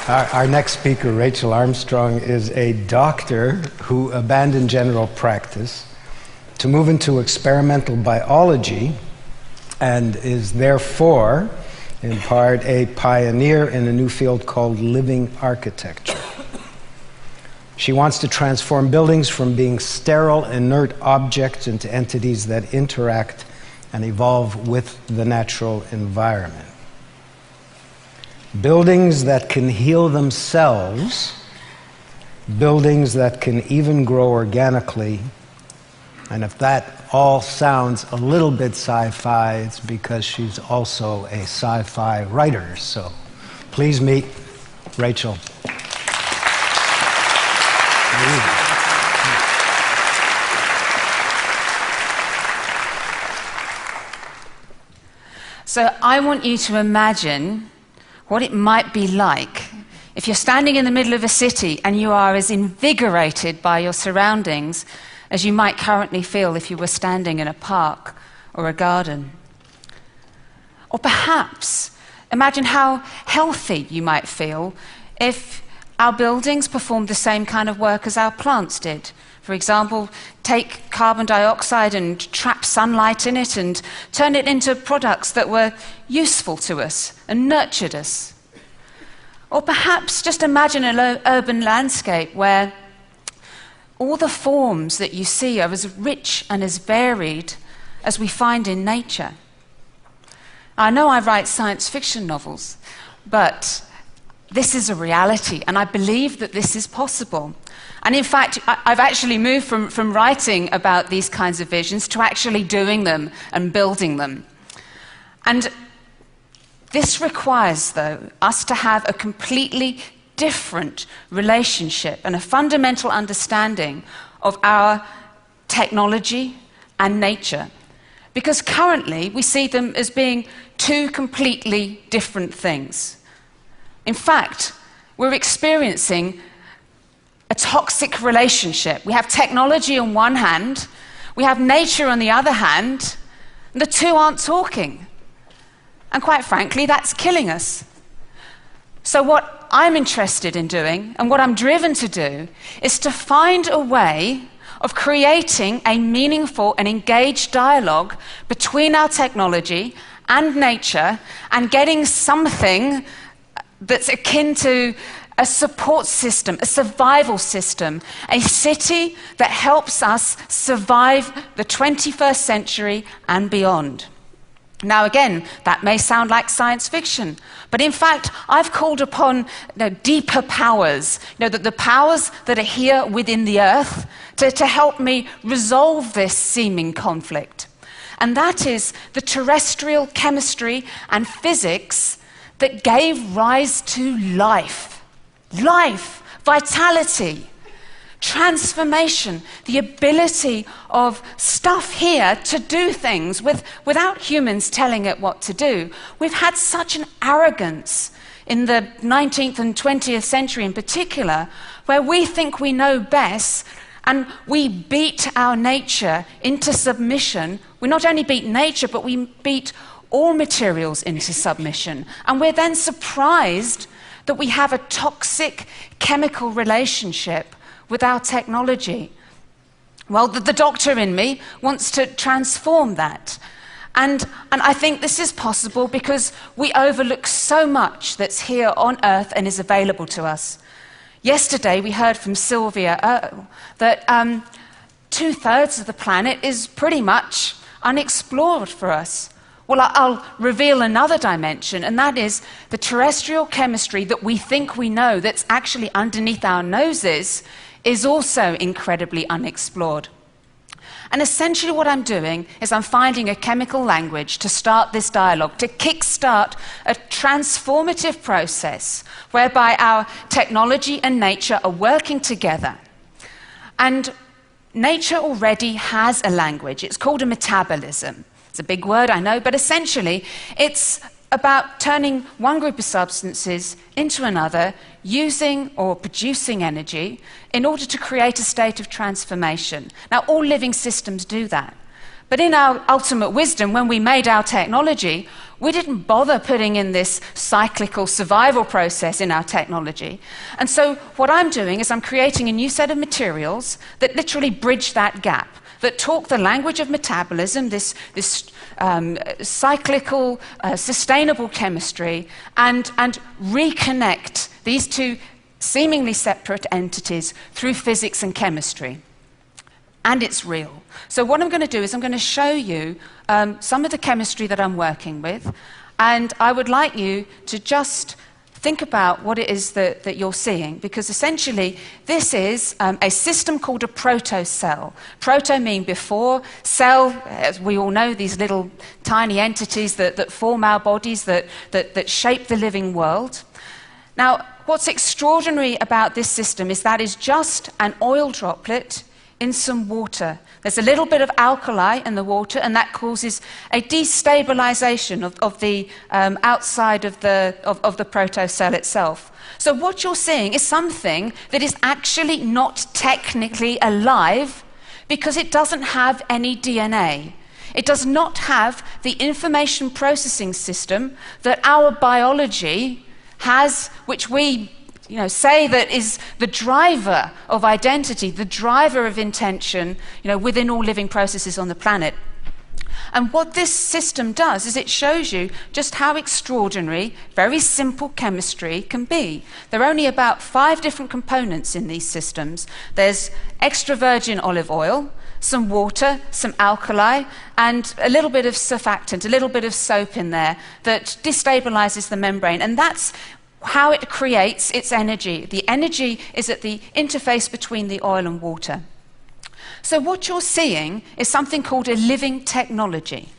Our next speaker, Rachel Armstrong, is a doctor who abandoned general practice to move into experimental biology and is therefore, in part, a pioneer in a new field called living architecture. She wants to transform buildings from being sterile, inert objects into entities that interact and evolve with the natural environment. Buildings that can heal themselves, buildings that can even grow organically. And if that all sounds a little bit sci-fi, it's because she's also a sci-fi writer. So please meet Rachel. So I want you to imagine what it might be like if you're standing in the middle of a city and you are as invigorated by your surroundings as you might currently feel if you were standing in a park or a garden. Or perhaps imagine how healthy you might feel if our buildings performed the same kind of work as our plants did. For example, take carbon dioxide and trap sunlight in it and turn it into products that were useful to us and nurtured us. Or perhaps just imagine an urban landscape where all the forms that you see are as rich and as varied as we find in nature. I know I write science fiction novels, but this is a reality, and I believe that this is possible. And in fact, I've actually moved from writing about these kinds of visions to actually doing them and building them. And this requires, though, us to have a completely different relationship and a fundamental understanding of our technology and nature. Because currently, we see them as being two completely different things. In fact, we're experiencing a toxic relationship. We have technology on one hand, we have nature on the other hand, and the two aren't talking. And quite frankly, that's killing us. So what I'm interested in doing, and what I'm driven to do, is to find a way of creating a meaningful and engaged dialogue between our technology and nature, and getting something that's akin to a support system, a survival system, a city that helps us survive the 21st century and beyond. Now again, that may sound like science fiction, but in fact, I've called upon deeper powers, the powers that are here within the earth to help me resolve this seeming conflict. And that is the terrestrial chemistry and physics that gave rise to life, vitality, transformation, the ability of stuff here to do things without humans telling it what to do. We've had such an arrogance in the 19th and 20th century in particular, where we think we know best and we beat our nature into submission. We not only beat nature, but we beat all materials into submission. And we're then surprised that we have a toxic chemical relationship with our technology. Well, the doctor in me wants to transform that. And I think this is possible because we overlook so much that's here on Earth and is available to us. Yesterday, we heard from Sylvia Earle that 2/3 of the planet is pretty much unexplored for us. Well, I'll reveal another dimension, and that is the terrestrial chemistry that we think we know that's actually underneath our noses is also incredibly unexplored. And essentially what I'm doing is I'm finding a chemical language to start this dialogue, to kickstart a transformative process whereby our technology and nature are working together. And nature already has a language. It's called a metabolism. It's a big word, I know, but essentially it's about turning one group of substances into another, using or producing energy in order to create a state of transformation. Now, all living systems do that. But in our ultimate wisdom, when we made our technology, We didn't bother putting in this cyclical survival process in our technology. And so what I'm doing is I'm creating a new set of materials that literally bridge that gap, that talk the language of metabolism, this cyclical, sustainable chemistry, and reconnect these two seemingly separate entities through physics and chemistry. And it's real. So what I'm going to do is I'm going to show you some of the chemistry that I'm working with, and I would like you to just think about what it is that you're seeing, because essentially this is a system called a protocell. Proto mean before, cell, as we all know, these little tiny entities that form our bodies, that shape the living world. Now, what's extraordinary about this system is that it's just an oil droplet in some water. There's a little bit of alkali in the water, and that causes a destabilization of the outside of the protocell itself. So what you're seeing is something that is actually not technically alive because it doesn't have any DNA. It does not have the information processing system that our biology has, which we say that is the driver of identity, the driver of intention, within all living processes on the planet. And what this system does is it shows you just how extraordinary very simple chemistry can be. There are only about 5 different components in these systems. There's extra virgin olive oil, some water, some alkali, and a little bit of surfactant, a little bit of soap in there that destabilizes the membrane. And that's how it creates its energy. The energy is at the interface between the oil and water. So what you're seeing is something called a living technology.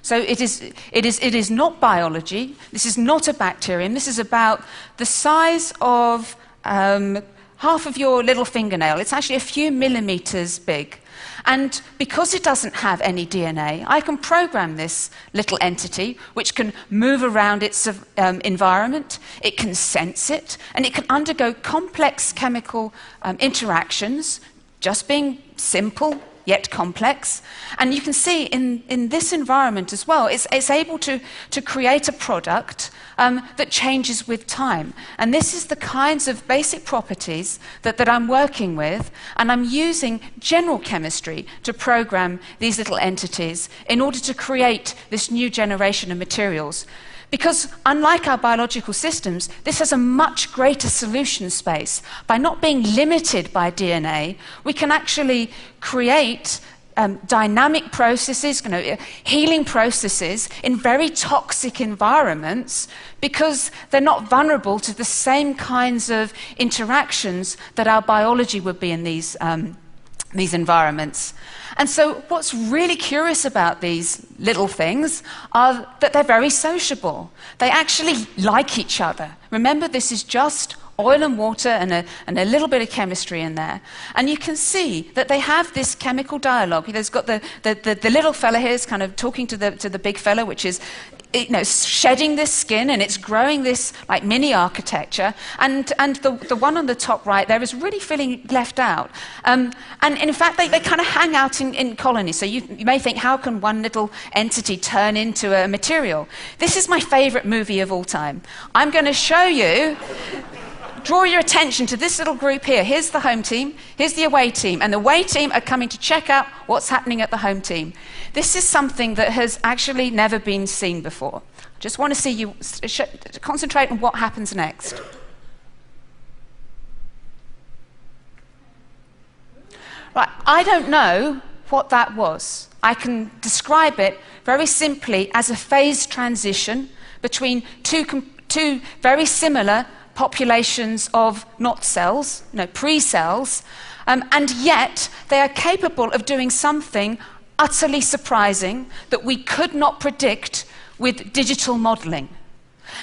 So it is not biology. This is not a bacterium. This is about the size of half of your little fingernail. It's actually a few millimeters big. And because it doesn't have any DNA, I can program this little entity, which can move around its environment, it can sense it, and it can undergo complex chemical interactions, just being simple yet complex. And you can see in this environment as well, it's able to create a product that changes with time. And this is the kinds of basic properties that I'm working with, and I'm using general chemistry to program these little entities in order to create this new generation of materials. Because unlike our biological systems, this has a much greater solution space. By not being limited by DNA, we can actually create dynamic processes, healing processes in very toxic environments, because they're not vulnerable to the same kinds of interactions that our biology would be in these environments. And so what's really curious about these little things are that they're very sociable. They actually like each other. Remember, this is just oil and water and a little bit of chemistry in there. And you can see that they have this chemical dialogue. There's got the little fella here is kind of talking to the big fella, which is shedding this skin, and it's growing this like mini architecture, and the one on the top right there is really feeling left out, and in fact they kind of hang out in colonies. So you may think, how can one little entity turn into a material? This is my favorite movie of all time. I'm going to show you. Draw your attention to this little group here. Here's the home team, here's the away team, and the away team are coming to check out what's happening at the home team. This is something that has actually never been seen before. I just want to see you concentrate on what happens next. Right, I don't know what that was. I can describe it very simply as a phase transition between two very similar populations of not cells, pre-cells, and yet they are capable of doing something utterly surprising that we could not predict with digital modeling.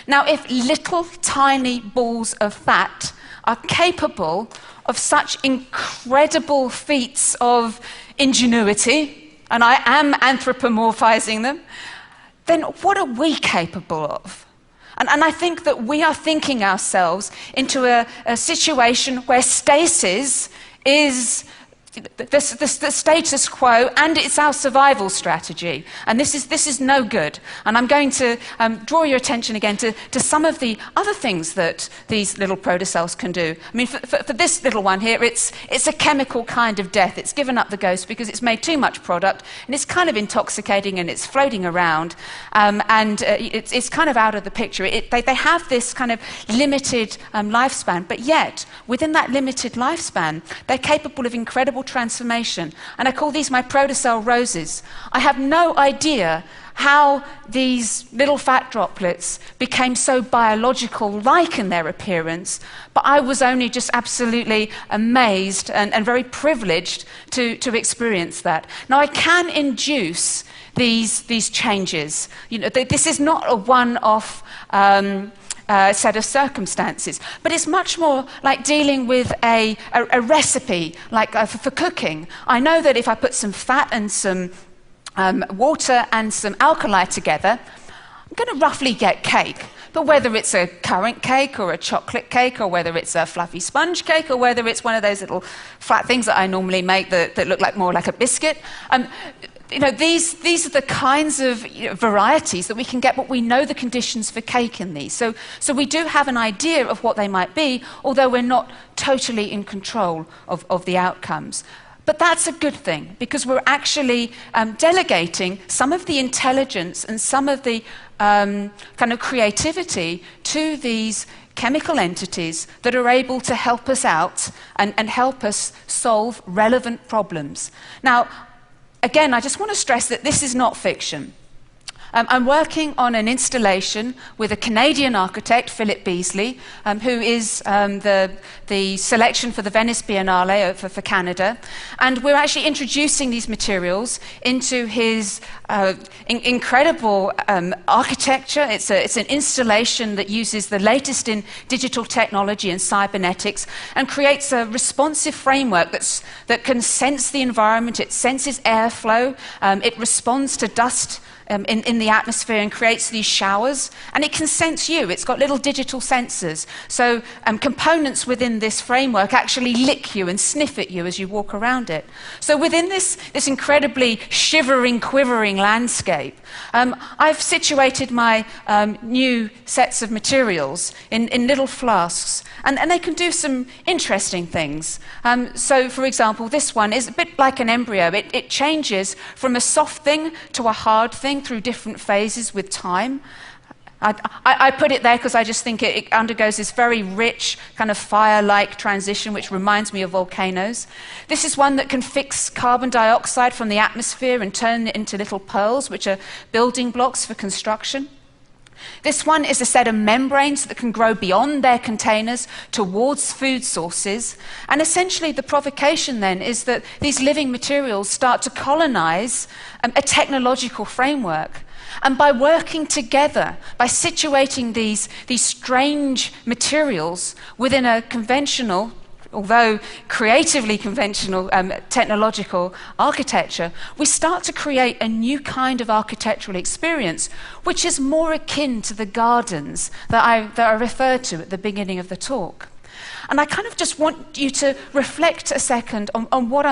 Now, if little tiny balls of fat are capable of such incredible feats of ingenuity, and I am anthropomorphizing them, then what are we capable of? And I think that we are thinking ourselves into a situation where stasis is the status quo, and it's our survival strategy. And this is no good. And I'm going to draw your attention again to some of the other things that these little protocells can do. I mean, for this little one here, it's a chemical kind of death. It's given up the ghost because it's made too much product, and it's kind of intoxicating, and it's floating around, and it's kind of out of the picture. They have this kind of limited lifespan, but yet, within that limited lifespan, they're capable of incredible transformation. And I call these my protocell roses. I have no idea how these little fat droplets became so biological-like in their appearance, but I was only just absolutely amazed and very privileged to experience that. Now, I can induce these changes. You know, this is not a one-off set of circumstances, but it's much more like dealing with a recipe, like for cooking. I know that if I put some fat and some water and some alkali together, I'm going to roughly get cake. But whether it's a currant cake or a chocolate cake, or whether it's a fluffy sponge cake, or whether it's one of those little flat things that I normally make that look like more like a biscuit, you know, these are the kinds of varieties that we can get, but we know the conditions for cake in these. So we do have an idea of what they might be, although we're not totally in control of the outcomes. But that's a good thing, because we're actually delegating some of the intelligence and some of the kind of creativity to these chemical entities that are able to help us out and help us solve relevant problems. Now, again, I just want to stress that this is not fiction. I'm working on an installation with a Canadian architect, Philip Beasley, who is the selection for the Venice Biennale for Canada. And we're actually introducing these materials into his incredible architecture. It's an installation that uses the latest in digital technology and cybernetics and creates a responsive framework that can sense the environment. It senses airflow. It responds to dust in the atmosphere and creates these showers, and it can sense you. It's got little digital sensors. So components within this framework actually lick you and sniff at you as you walk around it. So within this incredibly shivering, quivering landscape, I've situated my new sets of materials in little flasks, and they can do some interesting things. So, for example, this one is a bit like an embryo. It changes from a soft thing to a hard thing through different phases with time. I put it there because I just think it undergoes this very rich kind of fire-like transition, which reminds me of volcanoes. This is one that can fix carbon dioxide from the atmosphere and turn it into little pearls, which are building blocks for construction. This one is a set of membranes that can grow beyond their containers towards food sources. And essentially the provocation then is that these living materials start to colonize a technological framework. And by working together, by situating these strange materials within a conventional, although creatively conventional technological architecture, we start to create a new kind of architectural experience, which is more akin to the gardens that I referred to at the beginning of the talk. And I kind of just want you to reflect a second on what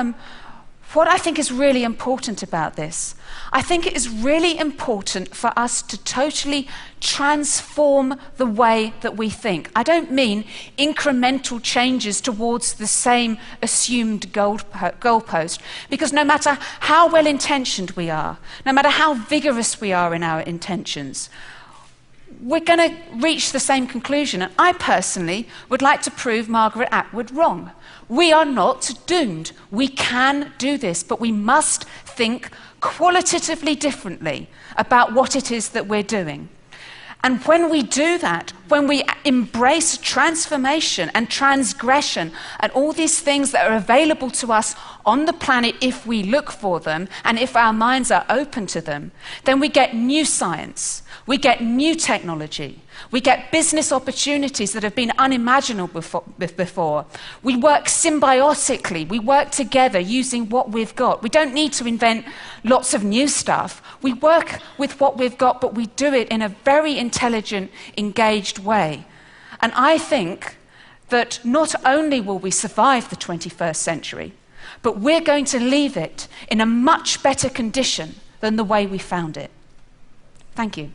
I think is really important about this. I think it is really important for us to totally transform the way that we think. I don't mean incremental changes towards the same assumed goalpost, because no matter how well-intentioned we are, no matter how vigorous we are in our intentions, we're going to reach the same conclusion. And I personally would like to prove Margaret Atwood wrong. We are not doomed. We can do this, but we must think qualitatively differently about what it is that we're doing. And when we do that, when we embrace transformation and transgression and all these things that are available to us on the planet if we look for them and if our minds are open to them, then we get new science, we get new technology, we get business opportunities that have been unimaginable before. We work symbiotically, we work together using what we've got. We don't need to invent lots of new stuff. We work with what we've got, but we do it in a very intelligent, engaged way. And I think that not only will we survive the 21st century, but we're going to leave it in a much better condition than the way we found it. Thank you.